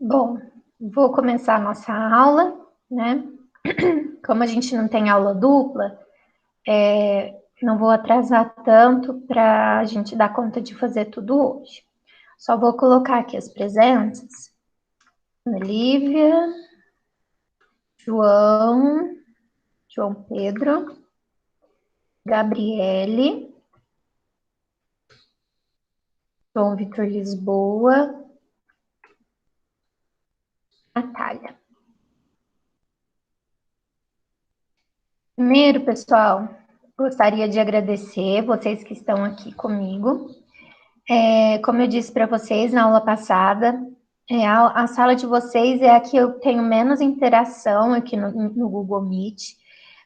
Bom, vou começar a nossa aula, né? Como a gente não tem aula dupla, não vou atrasar tanto para a gente dar conta de fazer tudo hoje. Só vou colocar aqui as presenças. Olivia, João Pedro, Gabriele, João Vitor Lisboa, Natália. Primeiro, pessoal, gostaria de agradecer vocês que estão aqui comigo. Como eu disse para vocês na aula passada, a sala de vocês é a que eu tenho menos interação aqui no Google Meet.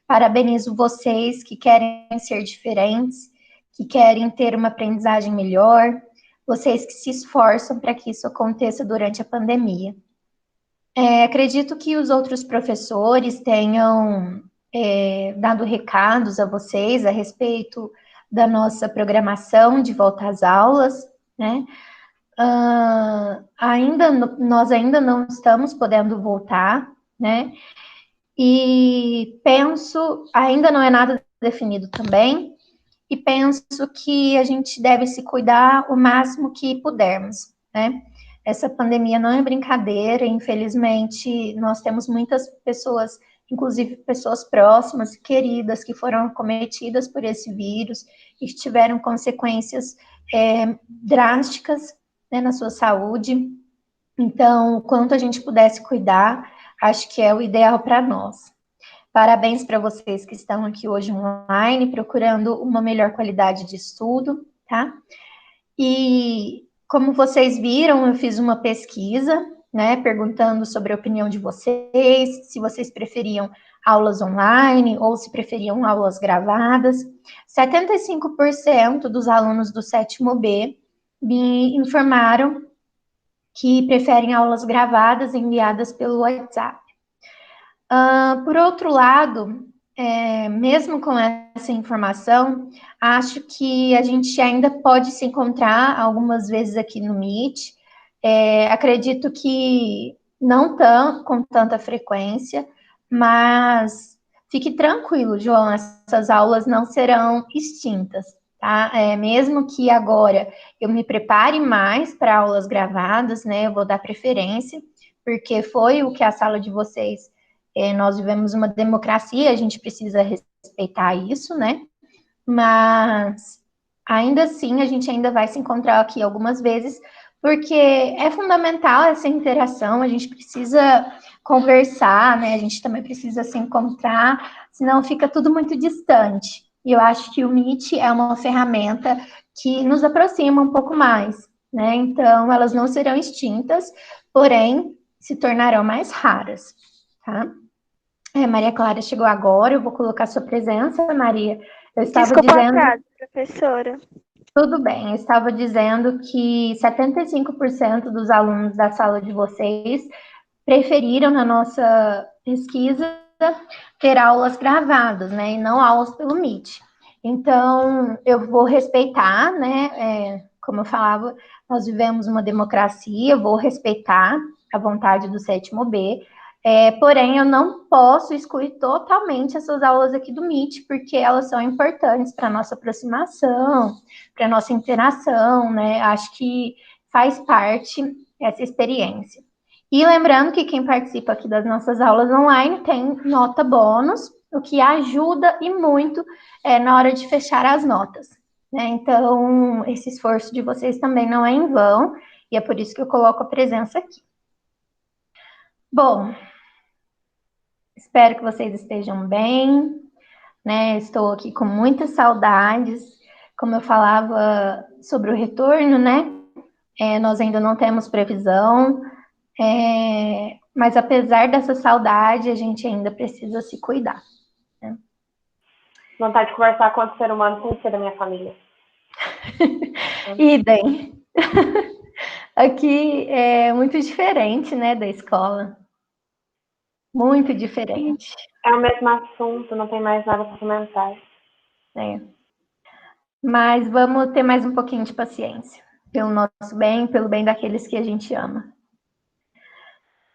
Parabenizo vocês que querem ser diferentes, que querem ter uma aprendizagem melhor, vocês que se esforçam para que isso aconteça durante a pandemia. Acredito que os outros professores tenham dado recados a vocês a respeito da nossa programação de volta às aulas, né? Nós ainda não estamos podendo voltar, né? E penso, ainda não é nada definido também, e penso que a gente deve se cuidar o máximo que pudermos, né? Essa pandemia não é brincadeira, infelizmente, nós temos muitas pessoas, inclusive pessoas próximas, queridas, que foram acometidas por esse vírus e que tiveram consequências drásticas, né, na sua saúde. Então, o quanto a gente pudesse cuidar, acho que é o ideal para nós. Parabéns para vocês que estão aqui hoje online, procurando uma melhor qualidade de estudo, tá? E como vocês viram, eu fiz uma pesquisa, né, perguntando sobre a opinião de vocês, se vocês preferiam aulas online ou se preferiam aulas gravadas. 75% dos alunos do sétimo B me informaram que preferem aulas gravadas enviadas pelo WhatsApp. Por outro lado, mesmo com essa informação, acho que a gente ainda pode se encontrar algumas vezes aqui no Meet. Acredito que não com tanta frequência, mas fique tranquilo, João, essas aulas não serão extintas, tá? Mesmo que agora eu me prepare mais para aulas gravadas, né? Eu vou dar preferência, porque foi o que a sala de vocês nós vivemos uma democracia, a gente precisa respeitar isso, né? Mas ainda assim, a gente ainda vai se encontrar aqui algumas vezes, porque é fundamental essa interação, a gente precisa conversar, né? A gente também precisa se encontrar, senão fica tudo muito distante. E eu acho que o Meet é uma ferramenta que nos aproxima um pouco mais, né? Então, elas não serão extintas, porém, se tornarão mais raras, tá? Maria Clara chegou agora, eu vou colocar sua presença, Maria. Eu estava Desculpa o dizendo, atraso, professora. tudo bem, eu estava dizendo que 75% dos alunos da sala de vocês preferiram, na nossa pesquisa, ter aulas gravadas, né, e não aulas pelo Meet. Então, eu vou respeitar, né, como eu falava, nós vivemos uma democracia, eu vou respeitar a vontade do sétimo B, porém, eu não posso excluir totalmente essas aulas aqui do Meet, porque elas são importantes para a nossa aproximação, para a nossa interação, né? Acho que faz parte essa experiência. E lembrando que quem participa aqui das nossas aulas online tem nota bônus, o que ajuda e muito na hora de fechar as notas, né? Então, esse esforço de vocês também não é em vão, e é por isso que eu coloco a presença aqui. Bom, espero que vocês estejam bem, né? Estou aqui com muitas saudades, como eu falava sobre o retorno, né? Nós ainda não temos previsão, mas apesar dessa saudade, a gente ainda precisa se cuidar. Né? Vontade de conversar com outro ser humano sem ser da minha família. Idem. Aqui é muito diferente, né, da escola. Muito diferente. É o mesmo assunto, não tem mais nada para comentar. Mas vamos ter mais um pouquinho de paciência. Pelo nosso bem, pelo bem daqueles que a gente ama.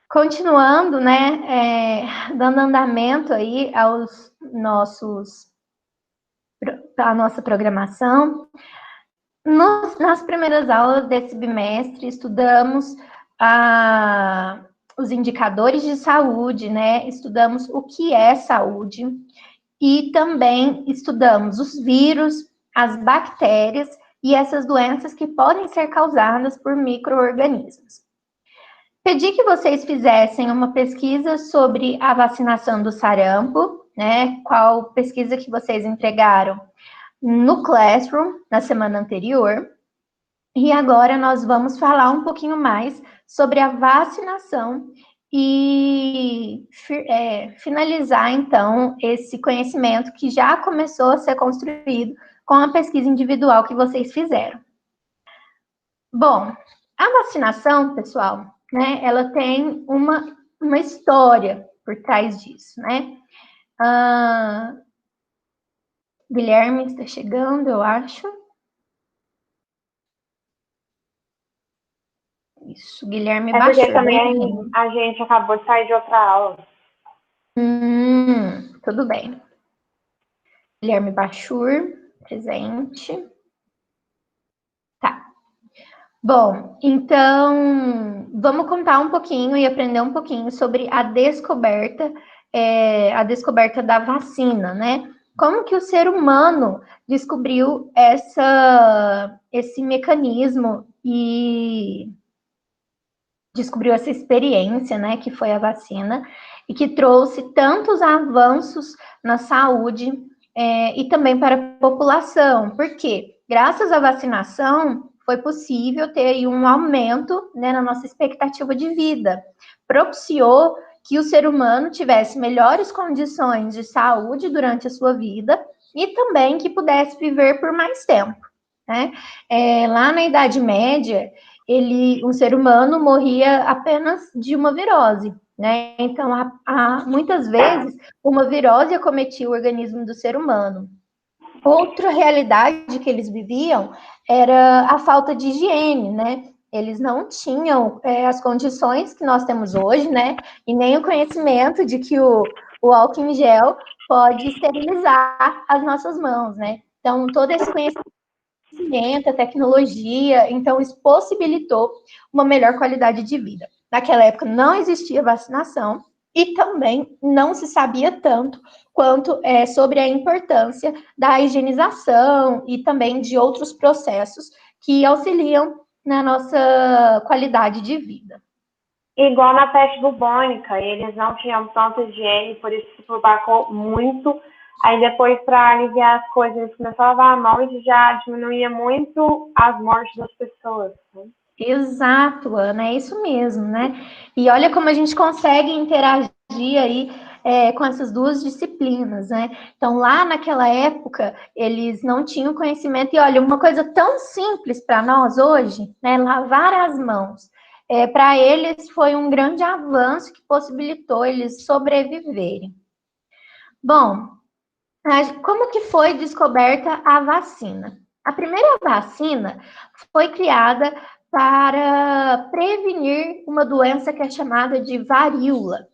Continuando, né, dando andamento aí à nossa programação, nas primeiras aulas desse bimestre, estudamos os indicadores de saúde, né, estudamos o que é saúde e também estudamos os vírus, as bactérias e essas doenças que podem ser causadas por micro-organismos. Pedi que vocês fizessem uma pesquisa sobre a vacinação do sarampo, né? Qual pesquisa que vocês entregaram no Classroom na semana anterior. E agora nós vamos falar um pouquinho mais sobre a vacinação e finalizar, então, esse conhecimento que já começou a ser construído com a pesquisa individual que vocês fizeram. Bom, a vacinação, pessoal, né, ela tem uma história por trás disso, né? Guilherme está chegando, eu acho. Isso, Guilherme É porque Bachur. também a gente acabou de sair de outra aula. Tudo bem. Guilherme Bachur, presente. Tá. Bom, então, vamos contar um pouquinho e aprender um pouquinho sobre a descoberta da vacina, né? Como que o ser humano descobriu esse mecanismo e descobriu essa experiência, né, que foi a vacina, e que trouxe tantos avanços na saúde e também para a população. Porque, graças à vacinação, foi possível ter aí um aumento, né, na nossa expectativa de vida. Propiciou que o ser humano tivesse melhores condições de saúde durante a sua vida e também que pudesse viver por mais tempo, né? Lá na Idade Média, um ser humano morria apenas de uma virose, né? Então, muitas vezes, uma virose acometia o organismo do ser humano. Outra realidade que eles viviam era a falta de higiene, né? Eles não tinham as condições que nós temos hoje, né? E nem o conhecimento de que o álcool em gel pode esterilizar as nossas mãos, né? Então, todo esse conhecimento, a tecnologia, então isso possibilitou uma melhor qualidade de vida. Naquela época não existia vacinação e também não se sabia tanto quanto sobre a importância da higienização e também de outros processos que auxiliam na nossa qualidade de vida. Igual na peste bubônica, eles não tinham tanta higiene, por isso se propagou muito. Aí depois, para aliviar as coisas, eles começaram a lavar a mão e já diminuía muito as mortes das pessoas. Né? Exato, Ana, é isso mesmo, né? E olha como a gente consegue interagir aí com essas duas disciplinas, né? Então, lá naquela época, eles não tinham conhecimento, e olha, uma coisa tão simples para nós hoje, né? Lavar as mãos. Para eles foi um grande avanço que possibilitou eles sobreviverem. Bom, como que foi descoberta a vacina? A primeira vacina foi criada para prevenir uma doença que é chamada de varíola.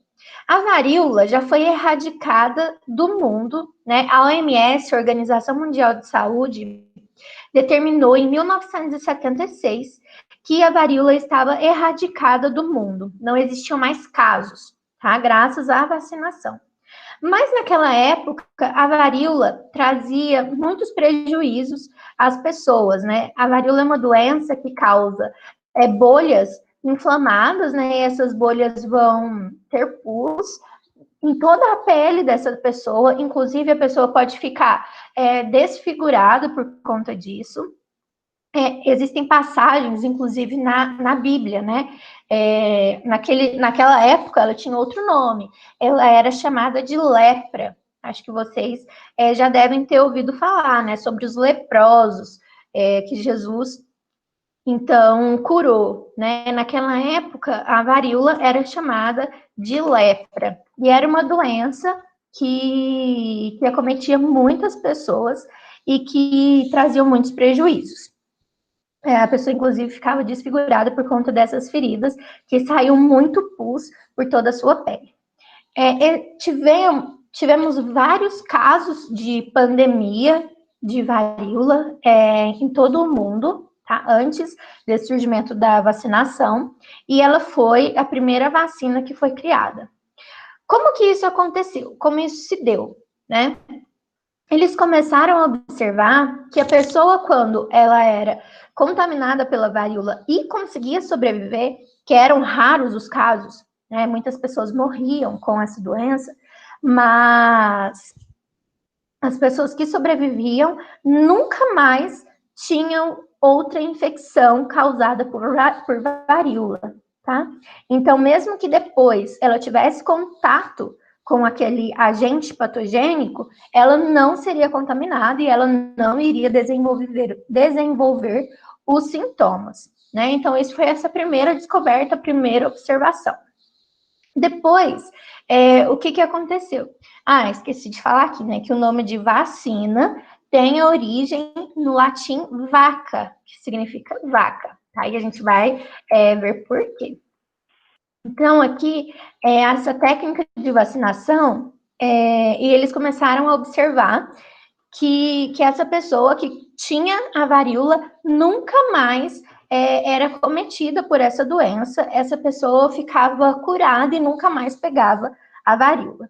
A varíola já foi erradicada do mundo, né? A OMS, a Organização Mundial de Saúde, determinou em 1976 que a varíola estava erradicada do mundo. Não existiam mais casos, tá? Graças à vacinação. Mas naquela época, a varíola trazia muitos prejuízos às pessoas, né? A varíola é uma doença que causa bolhas inflamadas, né? E essas bolhas vão ter pus em toda a pele dessa pessoa, inclusive a pessoa pode ficar desfigurada por conta disso. Existem passagens, inclusive, na Bíblia, né? Naquela época, ela tinha outro nome. Ela era chamada de lepra. Acho que vocês já devem ter ouvido falar, né? Sobre os leprosos que Jesus, então, curou, né? Naquela época, a varíola era chamada de lepra. E era uma doença que acometia muitas pessoas e que trazia muitos prejuízos. A pessoa, inclusive, ficava desfigurada por conta dessas feridas, que saiu muito pus por toda a sua pele. Tivemos vários casos de pandemia de varíola em todo o mundo, tá? Antes desse surgimento da vacinação, e ela foi a primeira vacina que foi criada. Como que isso aconteceu? Como isso se deu, né? Eles começaram a observar que a pessoa, quando ela era contaminada pela varíola e conseguia sobreviver, que eram raros os casos, né? Muitas pessoas morriam com essa doença, mas as pessoas que sobreviviam nunca mais tinham outra infecção causada por varíola, tá? Então, mesmo que depois ela tivesse contato com aquele agente patogênico, ela não seria contaminada e ela não iria desenvolver os sintomas, né? Então, isso foi essa primeira descoberta, a primeira observação. Depois, o que aconteceu? Esqueci de falar aqui, né, que o nome de vacina tem a origem no latim vaca, que significa vaca, tá? E a gente vai ver por quê. Então, aqui, essa técnica de vacinação, e eles começaram a observar que essa pessoa que tinha a varíola nunca mais era cometida por essa doença, essa pessoa ficava curada e nunca mais pegava a varíola.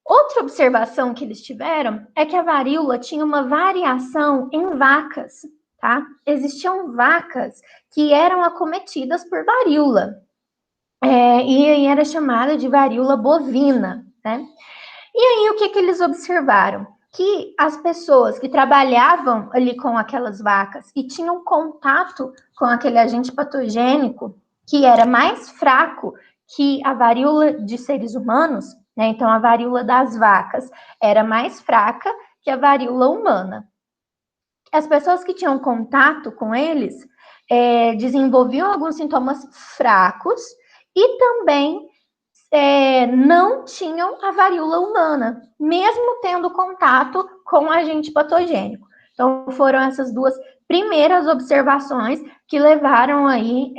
Outra observação que eles tiveram é que a varíola tinha uma variação em vacas, tá? Existiam vacas que eram acometidas por varíola, e era chamada de varíola bovina, né? E aí, o que eles observaram? Que as pessoas que trabalhavam ali com aquelas vacas e tinham contato com aquele agente patogênico, que era mais fraco que a varíola de seres humanos, né? Então, a varíola das vacas era mais fraca que a varíola humana. As pessoas que tinham contato com eles desenvolviam alguns sintomas fracos e também não tinham a varíola humana, mesmo tendo contato com o agente patogênico. Então, foram essas duas primeiras observações que levaram aí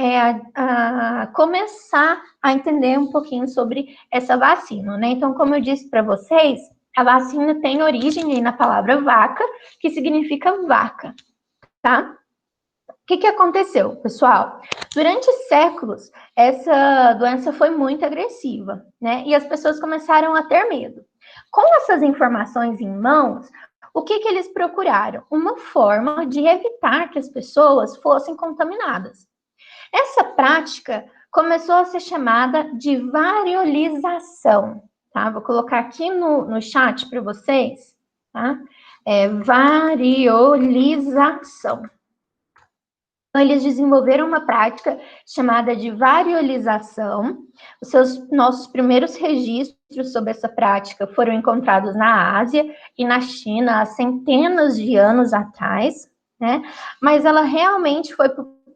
a começar a entender um pouquinho sobre essa vacina, né? Então, como eu disse para vocês, a vacina tem origem aí na palavra vaca, que significa vaca, tá? O que aconteceu, pessoal? Durante séculos, essa doença foi muito agressiva, né? E as pessoas começaram a ter medo. Com essas informações em mãos, o que eles procuraram? Uma forma de evitar que as pessoas fossem contaminadas. Essa prática começou a ser chamada de variolização, tá? Vou colocar aqui no chat para vocês, tá? Variolização. Então, eles desenvolveram uma prática chamada de variolização. Nossos primeiros registros sobre essa prática foram encontrados na Ásia e na China há centenas de anos atrás, né? Mas ela realmente foi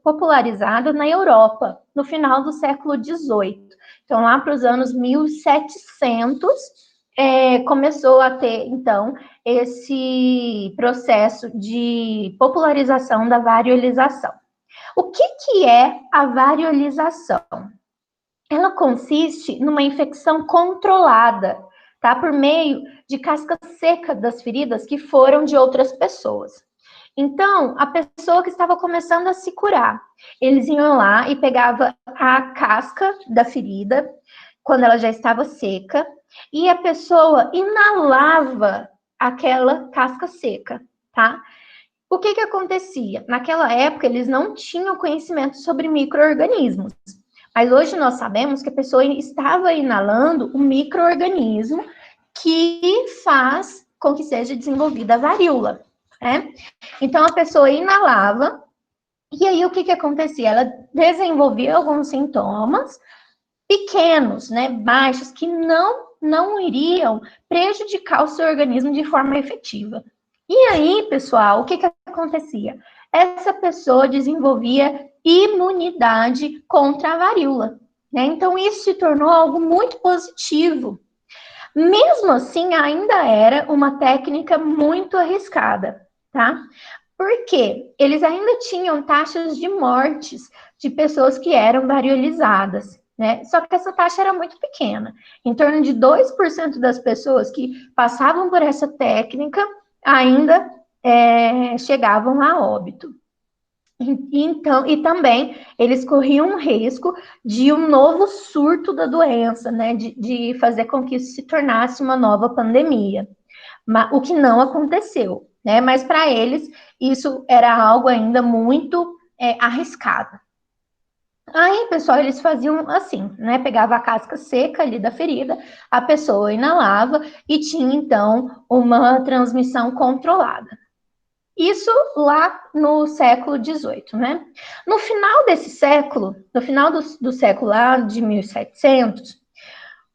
popularizada na Europa, no final do século XVIII. Então, lá para os anos 1700, começou a ter, então, esse processo de popularização da variolização. O que é a variolização? Ela consiste numa infecção controlada, tá? Por meio de casca seca das feridas que foram de outras pessoas. Então, a pessoa que estava começando a se curar, eles iam lá e pegavam a casca da ferida, quando ela já estava seca, e a pessoa inalava aquela casca seca, tá? O que acontecia? Naquela época, eles não tinham conhecimento sobre micro-organismos. Mas hoje nós sabemos que a pessoa estava inalando um micro-organismo que faz com que seja desenvolvida a varíola, né? Então, a pessoa inalava, e aí o que acontecia? Ela desenvolvia alguns sintomas pequenos, né, baixos, que não iriam prejudicar o seu organismo de forma efetiva. E aí, pessoal, o que acontecia? Essa pessoa desenvolvia imunidade contra a varíola, né? Então, isso se tornou algo muito positivo. Mesmo assim, ainda era uma técnica muito arriscada, tá? Porque eles ainda tinham taxas de mortes de pessoas que eram variolizadas, né? Só que essa taxa era muito pequena. Em torno de 2% das pessoas que passavam por essa técnica ainda chegavam a óbito. Então, e também eles corriam um risco de um novo surto da doença, né? De fazer com que isso se tornasse uma nova pandemia. O que não aconteceu, né? Mas para eles isso era algo ainda muito arriscado. Aí, pessoal, eles faziam assim, né? Pegava a casca seca ali da ferida, a pessoa inalava e tinha então uma transmissão controlada. Isso lá no século XVIII, né? No final desse século, no final do século lá de 1700,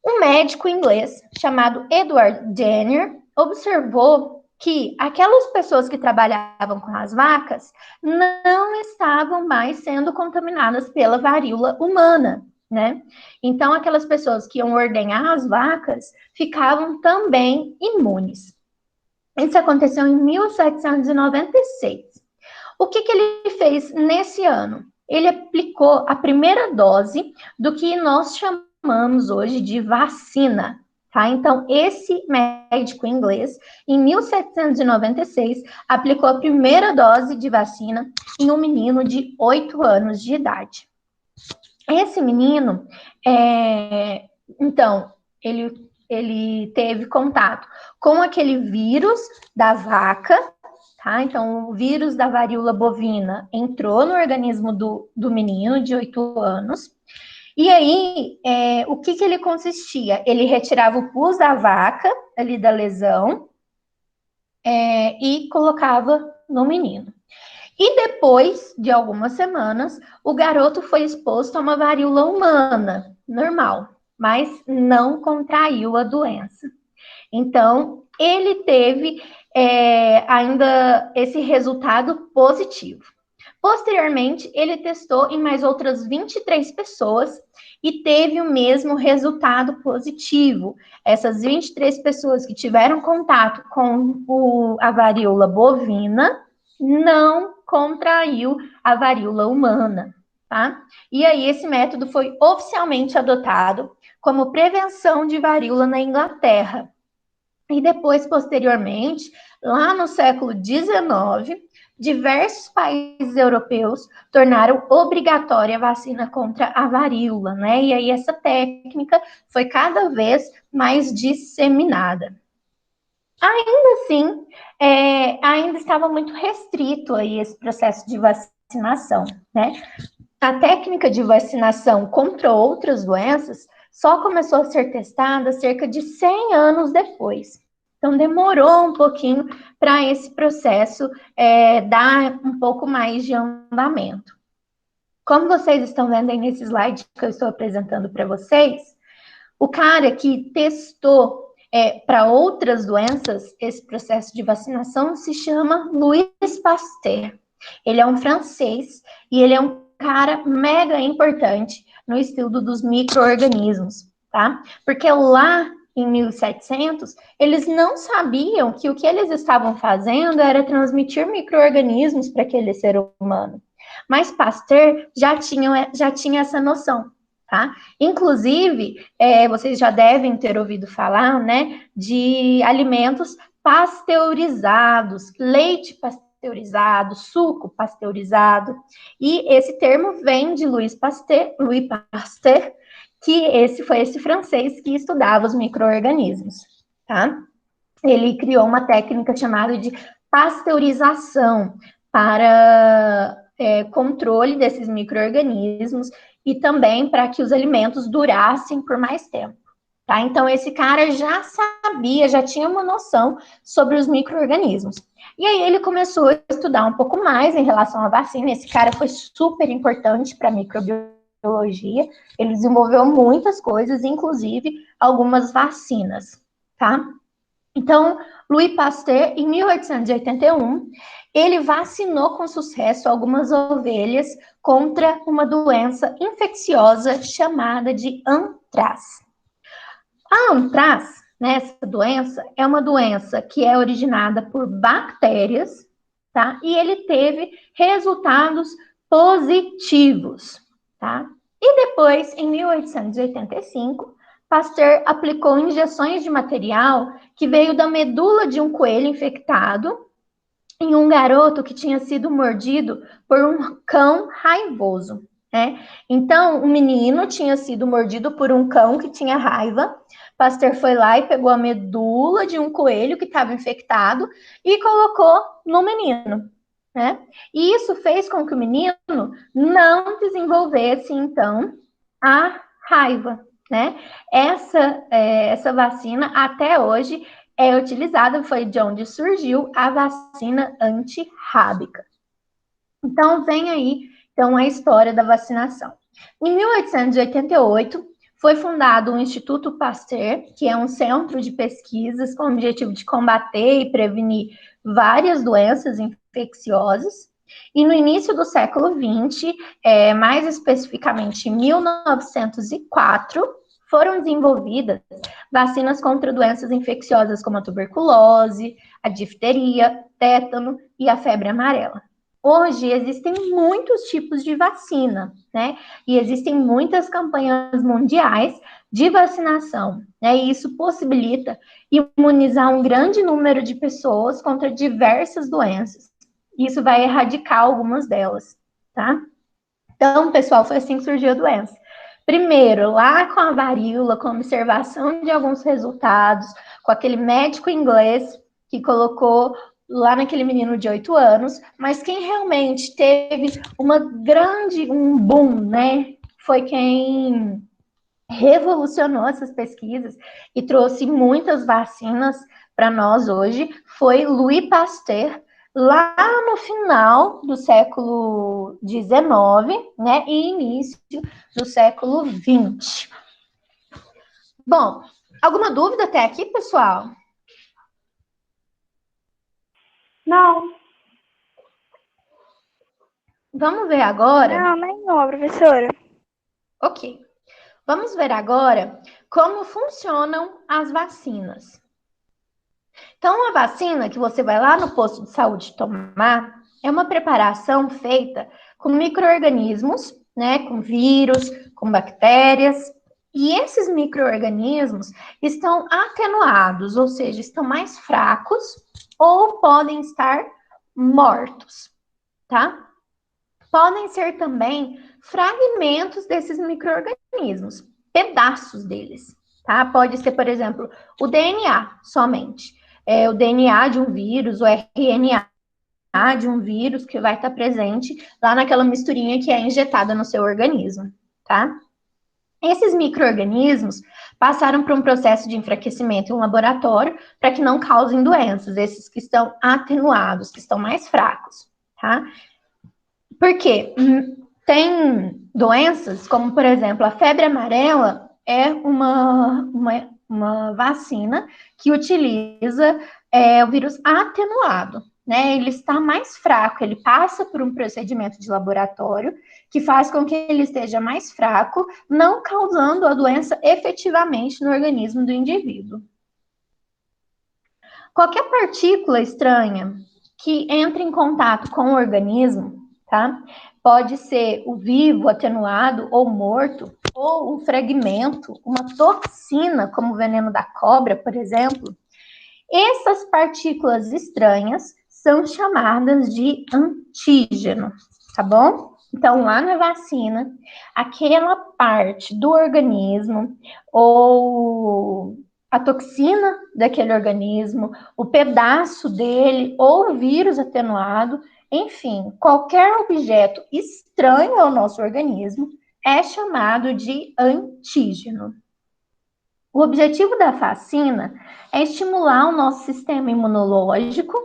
um médico inglês chamado Edward Jenner observou que aquelas pessoas que trabalhavam com as vacas não estavam mais sendo contaminadas pela varíola humana, né? Então, aquelas pessoas que iam ordenhar as vacas ficavam também imunes. Isso aconteceu em 1796. O que ele fez nesse ano? Ele aplicou a primeira dose do que nós chamamos hoje de vacina, tá? Então, esse médico inglês, em 1796, aplicou a primeira dose de vacina em um menino de 8 anos de idade. Esse menino, então, ele teve contato com aquele vírus da vaca, tá? Então, o vírus da varíola bovina entrou no organismo do menino de 8 anos. E aí, o que ele consistia? Ele retirava o pus da vaca, ali da lesão, e colocava no menino. E depois de algumas semanas, o garoto foi exposto a uma varíola humana, normal, mas não contraiu a doença. Então, ele teve ainda esse resultado positivo. Posteriormente, ele testou em mais outras 23 pessoas e teve o mesmo resultado positivo. Essas 23 pessoas que tiveram contato com a varíola bovina não contraiu a varíola humana, tá? E aí esse método foi oficialmente adotado como prevenção de varíola na Inglaterra. E depois, posteriormente, lá no século XIX, diversos países europeus tornaram obrigatória a vacina contra a varíola, né? E aí essa técnica foi cada vez mais disseminada. Ainda assim, ainda estava muito restrito aí esse processo de vacinação, né? A técnica de vacinação contra outras doenças só começou a ser testada cerca de 100 anos depois. Então, demorou um pouquinho para esse processo dar um pouco mais de andamento. Como vocês estão vendo aí nesse slide que eu estou apresentando para vocês, o cara que testou para outras doenças esse processo de vacinação se chama Louis Pasteur. Ele é um francês e ele é um cara mega importante no estudo dos micro-organismos, tá? Porque lá em 1700, eles não sabiam que o que eles estavam fazendo era transmitir micro-organismos para aquele ser humano. Mas Pasteur já tinha essa noção, tá? Inclusive, vocês já devem ter ouvido falar, né, de alimentos pasteurizados, leite pasteurizado, suco pasteurizado, e esse termo vem de Louis Pasteur, que foi esse francês que estudava os micro-organismos, tá? Ele criou uma técnica chamada de pasteurização para controle desses micro-organismos e também para que os alimentos durassem por mais tempo. Tá? Então, esse cara já sabia, já tinha uma noção sobre os micro-organismos. E aí ele começou a estudar um pouco mais em relação à vacina. Esse cara foi super importante para a microbiologia. Ele desenvolveu muitas coisas, inclusive algumas vacinas, tá? Então, Louis Pasteur, em 1881, ele vacinou com sucesso algumas ovelhas contra uma doença infecciosa chamada de antraz. A antraz, né, essa doença, é uma doença que é originada por bactérias, tá? E ele teve resultados positivos, tá? E depois, em 1885, Pasteur aplicou injeções de material que veio da medula de um coelho infectado em um garoto que tinha sido mordido por um cão raivoso, né? Então, o menino tinha sido mordido por um cão que tinha raiva. Pasteur foi lá e pegou a medula de um coelho que estava infectado e colocou no menino, né? E isso fez com que o menino não desenvolvesse, então, a raiva, né? Essa vacina, até hoje, é utilizada, foi de onde surgiu a vacina antirrábica. Então, vem aí então, a história da vacinação. Em 1888, foi fundado o Instituto Pasteur, que é um centro de pesquisas com o objetivo de combater e prevenir várias doenças infecciosas. E no início do século XX, mais especificamente em 1904, foram desenvolvidas vacinas contra doenças infecciosas como a tuberculose, a difteria, tétano e a febre amarela. Hoje existem muitos tipos de vacina, né? E existem muitas campanhas mundiais de vacinação, né? E isso possibilita imunizar um grande número de pessoas contra diversas doenças. Isso vai erradicar algumas delas, tá? Então, pessoal, foi assim que surgiu a doença. Primeiro, lá com a varíola, com a observação de alguns resultados, com aquele médico inglês que colocou lá naquele menino de 8 anos, mas quem realmente teve um boom, né? Foi quem revolucionou essas pesquisas e trouxe muitas vacinas para nós hoje, foi Louis Pasteur, lá no final do século XIX, né, e início do século XX. Bom, alguma dúvida até aqui, pessoal? Não. Vamos ver agora? Não, nenhuma, professora. Ok. Vamos ver agora como funcionam as vacinas. Então, a vacina que você vai lá no posto de saúde tomar é uma preparação feita com micro-organismos, né, com vírus, com bactérias, e esses micro-organismos estão atenuados, ou seja, estão mais fracos ou podem estar mortos, tá? Podem ser também fragmentos desses micro-organismos, pedaços deles, tá? Pode ser, por exemplo, o DNA somente. O DNA de um vírus, o RNA de um vírus que vai estar presente lá naquela misturinha que é injetada no seu organismo, tá? Esses micro-organismos passaram por um processo de enfraquecimento em um laboratório para que não causem doenças, esses que estão atenuados, que estão mais fracos, tá? Porque tem doenças, como por exemplo, a febre amarela é uma vacina que utiliza o vírus atenuado, né? Ele está mais fraco, ele passa por um procedimento de laboratório que faz com que ele esteja mais fraco, não causando a doença efetivamente no organismo do indivíduo. Qualquer partícula estranha que entre em contato com o organismo, tá? Pode ser o vivo, atenuado ou morto, ou um fragmento, uma toxina, como o veneno da cobra, por exemplo. Essas partículas estranhas são chamadas de antígeno, tá bom? Então, lá na vacina, aquela parte do organismo ou a toxina daquele organismo, o pedaço dele ou o vírus atenuado, enfim, qualquer objeto estranho ao nosso organismo é chamado de antígeno. O objetivo da vacina é estimular o nosso sistema imunológico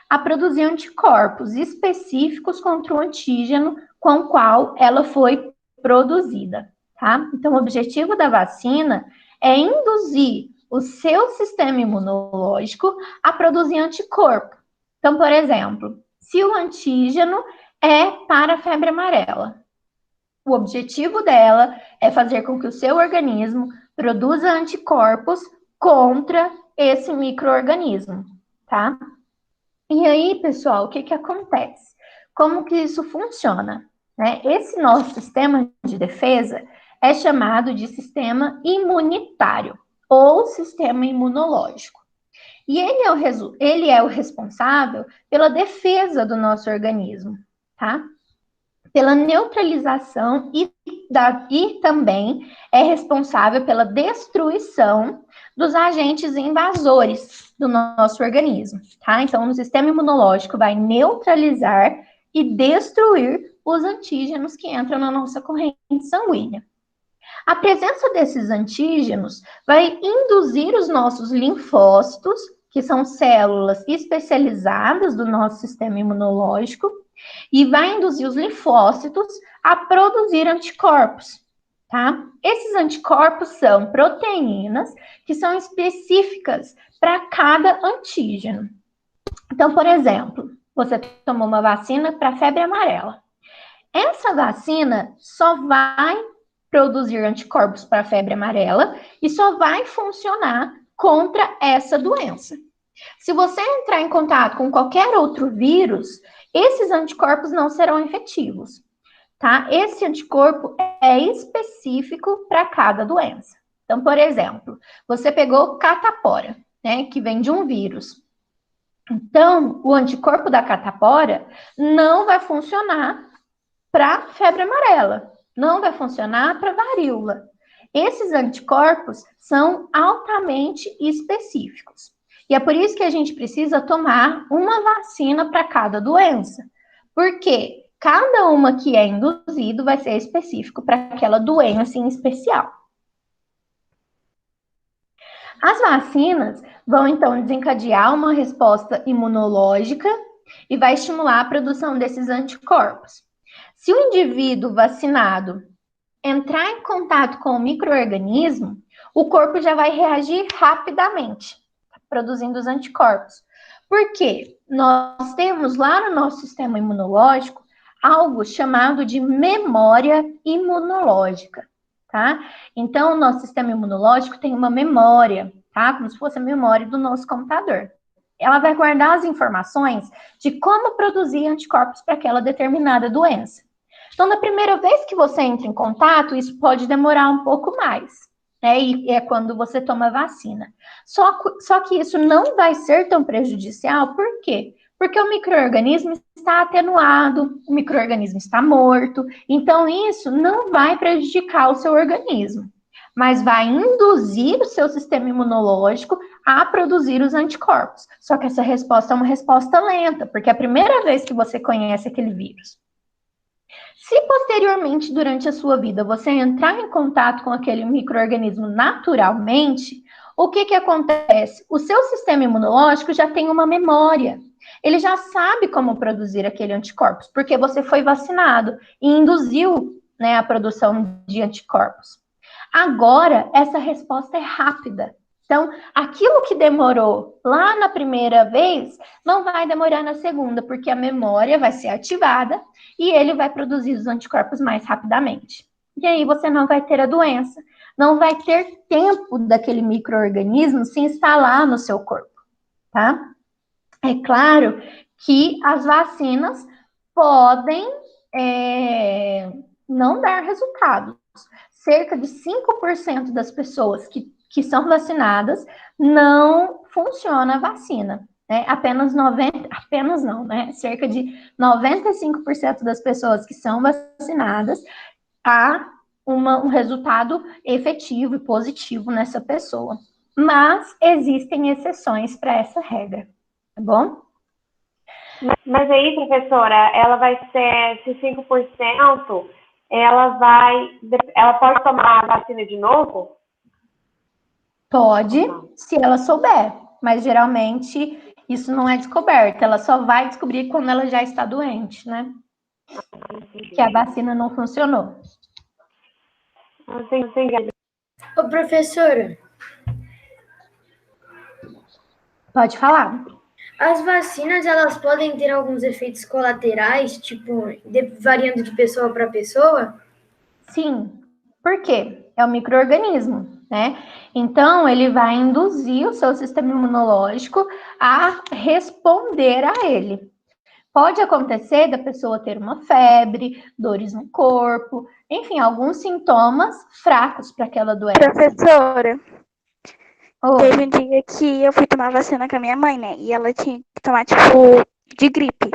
a produzir anticorpos específicos contra o antígeno com o qual ela foi produzida, tá? Então, o objetivo da vacina é induzir o seu sistema imunológico a produzir anticorpo. Então, por exemplo, se o antígeno é para a febre amarela, o objetivo dela é fazer com que o seu organismo produza anticorpos contra esse micro-organismo, tá? E aí, pessoal, o que que acontece? Como que isso funciona? Né? Esse nosso sistema de defesa é chamado de sistema imunitário ou sistema imunológico. E ele é o responsável pela defesa do nosso organismo, tá? Pela neutralização e também é responsável pela destruição dos agentes invasores do nosso organismo, tá? Então, o sistema imunológico vai neutralizar e destruir os antígenos que entram na nossa corrente sanguínea. A presença desses antígenos vai induzir os nossos linfócitos, que são células especializadas do nosso sistema imunológico, e vai induzir os linfócitos a produzir anticorpos, tá? Esses anticorpos são proteínas que são específicas para cada antígeno. Então, por exemplo, você tomou uma vacina para febre amarela. Essa vacina só vai produzir anticorpos para a febre amarela e só vai funcionar contra essa doença. Se você entrar em contato com qualquer outro vírus, esses anticorpos não serão efetivos, tá? Esse anticorpo é específico para cada doença. Então, por exemplo, você pegou catapora, né, que vem de um vírus. Então, o anticorpo da catapora não vai funcionar para febre amarela, não vai funcionar para varíola. Esses anticorpos são altamente específicos. E é por isso que a gente precisa tomar uma vacina para cada doença. Porque cada uma que é induzido vai ser específico para aquela doença em especial. As vacinas vão, então, desencadear uma resposta imunológica e vai estimular a produção desses anticorpos. Se o indivíduo vacinado entrar em contato com o micro-organismo, o corpo já vai reagir rapidamente, produzindo os anticorpos. Por quê? Nós temos lá no nosso sistema imunológico algo chamado de memória imunológica, tá? Então, o nosso sistema imunológico tem uma memória, tá? Como se fosse a memória do nosso computador. Ela vai guardar as informações de como produzir anticorpos para aquela determinada doença. Então, na primeira vez que você entra em contato, isso pode demorar um pouco mais, né? E é quando você toma vacina. Só que isso não vai ser tão prejudicial, por quê? Porque o micro-organismo está atenuado, o micro-organismo está morto, então isso não vai prejudicar o seu organismo, mas vai induzir o seu sistema imunológico a produzir os anticorpos. Só que essa resposta é uma resposta lenta, porque é a primeira vez que você conhece aquele vírus. Se posteriormente, durante a sua vida, você entrar em contato com aquele micro-organismo naturalmente, o que que acontece? O seu sistema imunológico já tem uma memória. Ele já sabe como produzir aquele anticorpos, porque você foi vacinado e induziu, né, a produção de anticorpos. Agora, essa resposta é rápida. Então, aquilo que demorou lá na primeira vez, não vai demorar na segunda, porque a memória vai ser ativada e ele vai produzir os anticorpos mais rapidamente. E aí você não vai ter a doença, não vai ter tempo daquele micro-organismo se instalar no seu corpo, tá? É claro que as vacinas podem não dar resultados. Cerca de 5% das pessoas que são vacinadas não funciona a vacina. Né? Apenas não, né? Cerca de 95% das pessoas que são vacinadas há um resultado efetivo e positivo nessa pessoa. Mas existem exceções para essa regra, tá bom? Mas aí, professora, ela vai ser, se 5%, ela pode tomar a vacina de novo? Pode, se ela souber, mas geralmente isso não é descoberto, ela só vai descobrir quando ela já está doente, né? Que a vacina não funcionou. Entendi. Ô, professora, pode falar. As vacinas, elas podem ter alguns efeitos colaterais, tipo, variando de pessoa para pessoa? Sim. Por quê? É um micro-organismo. né? Então, ele vai induzir o seu sistema imunológico a responder a ele. Pode acontecer da pessoa ter uma febre, dores no corpo, enfim, alguns sintomas fracos para aquela doença. Professora, Oi. teve um dia que eu fui tomar vacina com a minha mãe, né? E ela tinha que tomar, tipo, de gripe.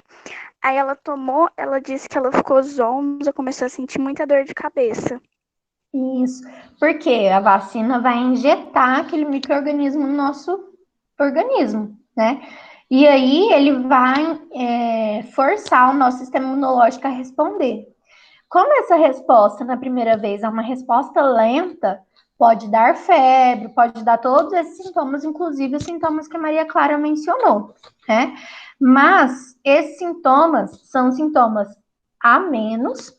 Aí ela tomou, ela disse que ela ficou zonza, começou a sentir muita dor de cabeça. Isso, porque a vacina vai injetar aquele micro-organismo no nosso organismo, né? E aí ele vai forçar o nosso sistema imunológico a responder. Como essa resposta na primeira vez é uma resposta lenta, pode dar febre, pode dar todos esses sintomas, inclusive os sintomas que a Maria Clara mencionou, né? Mas esses sintomas são sintomas a menos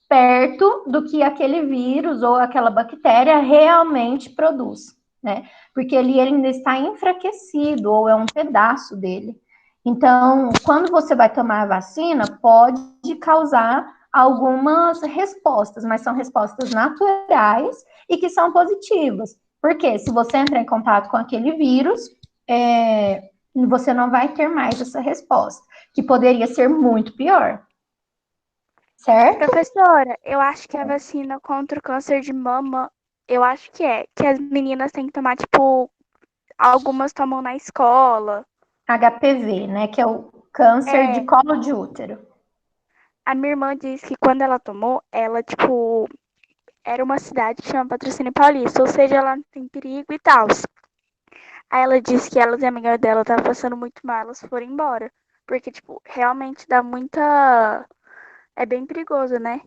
perto do que aquele vírus ou aquela bactéria realmente produz, né? Porque ele ainda está enfraquecido ou é um pedaço dele. Então, quando você vai tomar a vacina, pode causar algumas respostas, mas são respostas naturais e que são positivas. Porque se você entrar em contato com aquele vírus, você não vai ter mais essa resposta, que poderia ser muito pior. Certo? Professora, eu acho que a vacina contra o câncer de mama, eu acho que as meninas têm que tomar, tipo, algumas tomam na escola. HPV, né? Que é o câncer de colo de útero. A minha irmã disse que quando ela tomou, ela, tipo, era uma cidade que chama Patrocínio Paulista, ou seja, ela não tem perigo e tal. Aí ela disse que elas e a amiga dela estavam passando muito mal, elas foram embora. Porque, tipo, realmente dá muita. É bem perigoso, né?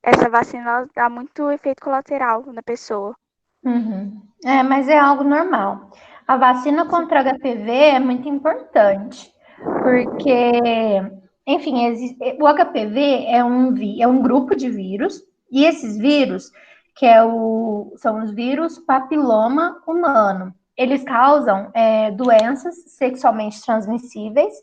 Essa vacina ela dá muito efeito colateral na pessoa. Uhum. Mas é algo normal. A vacina contra HPV é muito importante, porque, enfim, o HPV é um grupo de vírus, e esses vírus, são os vírus papiloma humano, eles causam doenças sexualmente transmissíveis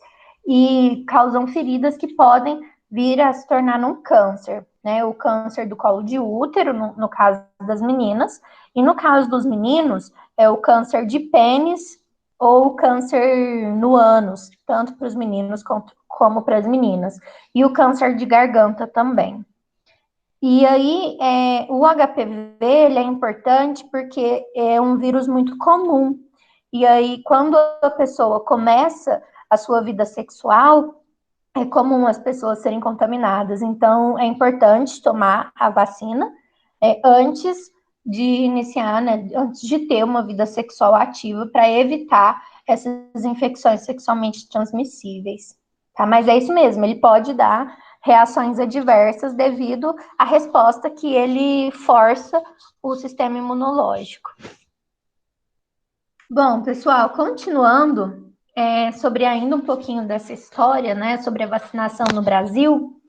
e causam feridas que podem vir a se tornar um câncer, né? O câncer do colo de útero, no caso das meninas, e no caso dos meninos, é o câncer de pênis ou o câncer no ânus, tanto para os meninos como para as meninas. E o câncer de garganta também. E aí, o HPV ele é importante porque é um vírus muito comum. E aí, quando a pessoa começa a sua vida sexual, é comum as pessoas serem contaminadas. Então, é importante tomar a vacina antes de iniciar, né, antes de ter uma vida sexual ativa, para evitar essas infecções sexualmente transmissíveis, tá? Mas é isso mesmo, ele pode dar reações adversas devido à resposta que ele força o sistema imunológico. Bom, pessoal, continuando sobre ainda um pouquinho dessa história, né, sobre a vacinação no Brasil,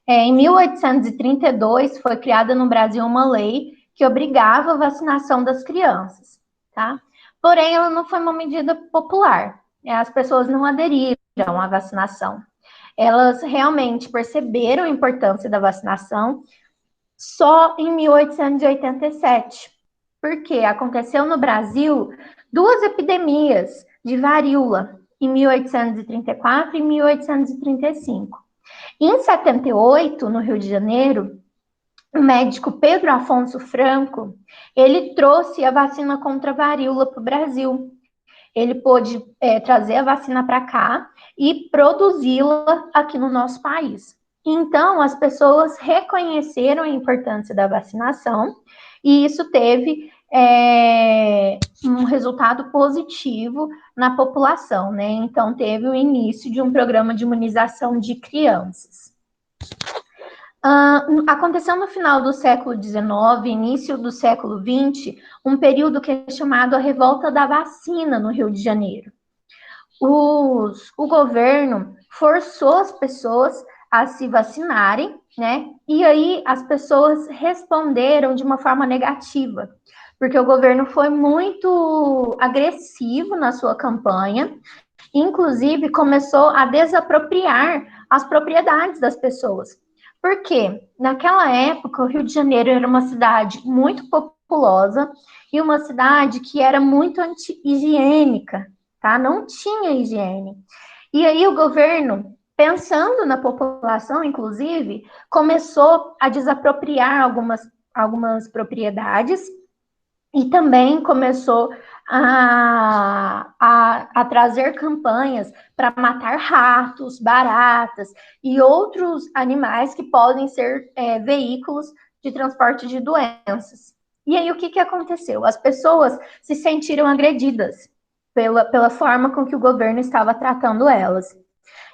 em 1832 foi criada no Brasil uma lei que obrigava a vacinação das crianças, tá? Porém, ela não foi uma medida popular. As pessoas não aderiram à vacinação. Elas realmente perceberam a importância da vacinação só em 1887, porque aconteceu no Brasil 2 epidemias de varíola, em 1834 e 1835. Em 78, no Rio de Janeiro, o médico Pedro Afonso Franco, ele trouxe a vacina contra a varíola para o Brasil. Ele pôde trazer a vacina para cá e produzi-la aqui no nosso país. Então, as pessoas reconheceram a importância da vacinação e isso teve um resultado positivo na população, né? Então, teve o início de um programa de imunização de crianças. Aconteceu no final do século XIX, início do século XX, um período que é chamado a Revolta da Vacina no Rio de Janeiro. O governo forçou as pessoas a se vacinarem, né? E aí as pessoas responderam de uma forma negativa, porque o governo foi muito agressivo na sua campanha, inclusive começou a desapropriar as propriedades das pessoas. Porque naquela época o Rio de Janeiro era uma cidade muito populosa e uma cidade que era muito anti-higiênica, tá? Não tinha higiene. E aí o governo, pensando na população, inclusive, começou a desapropriar algumas propriedades e também começou a trazer campanhas para matar ratos, baratas e outros animais que podem ser veículos de transporte de doenças. E aí o que aconteceu? As pessoas se sentiram agredidas pela forma com que o governo estava tratando elas.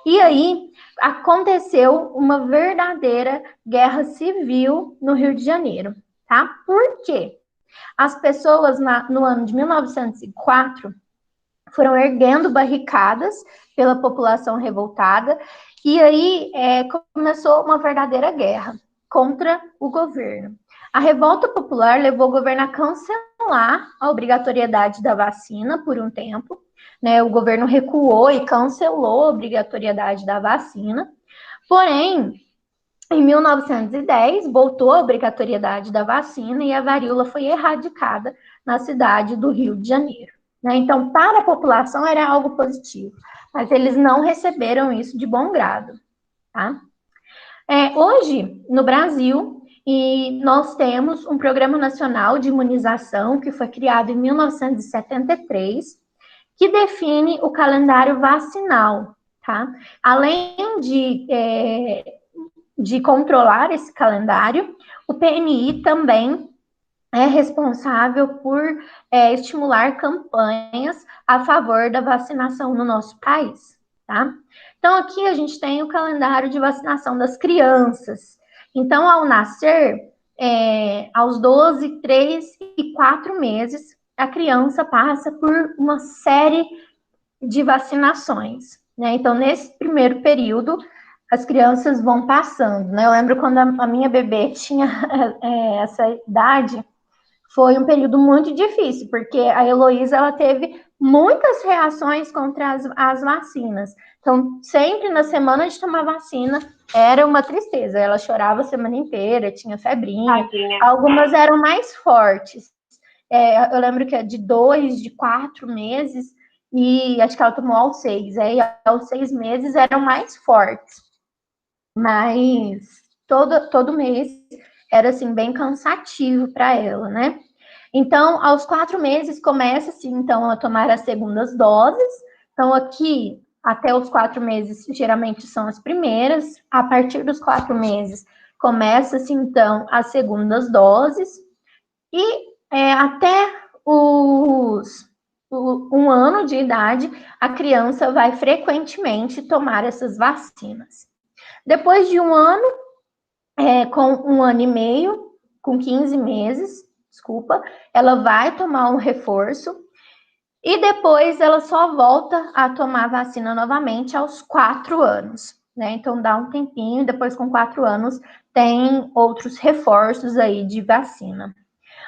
E aí aconteceu uma verdadeira guerra civil no Rio de Janeiro, tá? Por quê? As pessoas no ano de 1904 foram erguendo barricadas pela população revoltada e aí começou uma verdadeira guerra contra o governo. A revolta popular levou o governo a cancelar a obrigatoriedade da vacina por um tempo, né? O governo recuou e cancelou a obrigatoriedade da vacina, porém, em 1910, voltou a obrigatoriedade da vacina e a varíola foi erradicada na cidade do Rio de Janeiro, né? Então, para a população era algo positivo, mas eles não receberam isso de bom grado, tá? Hoje, no Brasil, nós temos um Programa Nacional de Imunização que foi criado em 1973, que define o calendário vacinal, tá? Além de controlar esse calendário, o PNI também é responsável por estimular campanhas a favor da vacinação no nosso país, tá? Então, aqui a gente tem o calendário de vacinação das crianças. Então, ao nascer, aos 12, 3 e 4 meses, a criança passa por uma série de vacinações, né? Então, nesse primeiro período, as crianças vão passando, né? Eu lembro quando a minha bebê tinha essa idade, foi um período muito difícil, porque a Heloísa, ela teve muitas reações contra as vacinas. Então, sempre na semana de tomar vacina, era uma tristeza. Ela chorava a semana inteira, tinha febrinha. Tadinha. Algumas eram mais fortes. Eu lembro que é de 2, de 4 meses, e acho que ela tomou aos 6. Aí, aos 6 meses, eram mais fortes. Mas todo mês era, assim, bem cansativo para ela, né? Então, aos 4 meses, começa-se, então, a tomar as segundas doses. Então, aqui, até os 4 meses, geralmente são as primeiras. A partir dos 4 meses, começa-se, então, as segundas doses. E até um ano de idade, a criança vai frequentemente tomar essas vacinas. Depois de um ano, com um ano e meio, com 15 meses, desculpa, ela vai tomar um reforço e depois ela só volta a tomar vacina novamente aos 4 anos, né? Então dá um tempinho, depois com 4 anos tem outros reforços aí de vacina.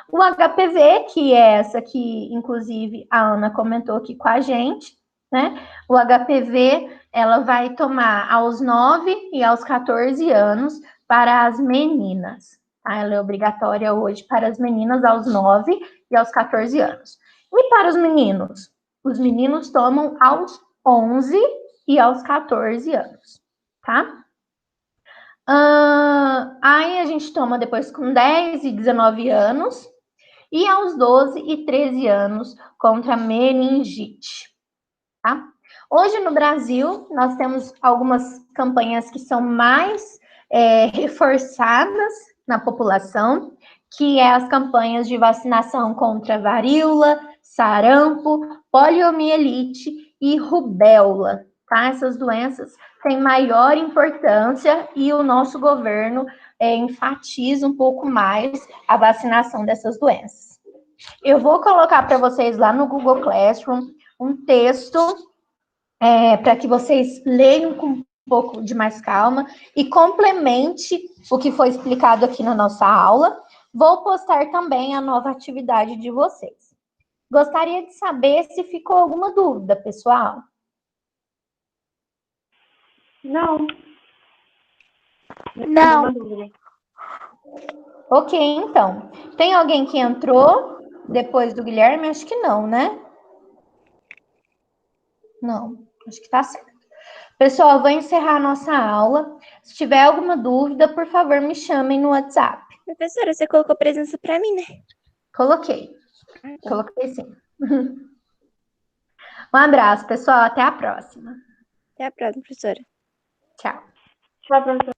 O HPV, que é essa que, inclusive, a Ana comentou aqui com a gente, né? O HPV, ela vai tomar aos 9 e aos 14 anos para as meninas. Tá? Ela é obrigatória hoje para as meninas aos 9 e aos 14 anos. E para os meninos? Os meninos tomam aos 11 e aos 14 anos, tá? Aí a gente toma depois com 10 e 19 anos, e aos 12 e 13 anos contra a meningite, tá? Hoje no Brasil, nós temos algumas campanhas que são mais reforçadas na população, que é as campanhas de vacinação contra varíola, sarampo, poliomielite e rubéola, tá? Essas doenças têm maior importância e o nosso governo enfatiza um pouco mais a vacinação dessas doenças. Eu vou colocar para vocês lá no Google Classroom um texto para que vocês leiam com um pouco de mais calma e complemente o que foi explicado aqui na nossa aula. Vou postar também a nova atividade de vocês. Gostaria de saber se ficou alguma dúvida, pessoal. Não. Não. Nenhuma dúvida. Ok, então. Tem alguém que entrou depois do Guilherme? Acho que não, né? Não, acho que tá certo. Pessoal, vou encerrar a nossa aula. Se tiver alguma dúvida, por favor, me chamem no WhatsApp. Professora, você colocou presença pra mim, né? Coloquei. Ah, tá. Coloquei sim. Um abraço, pessoal. Até a próxima. Até a próxima, professora. Tchau. Tchau, professora.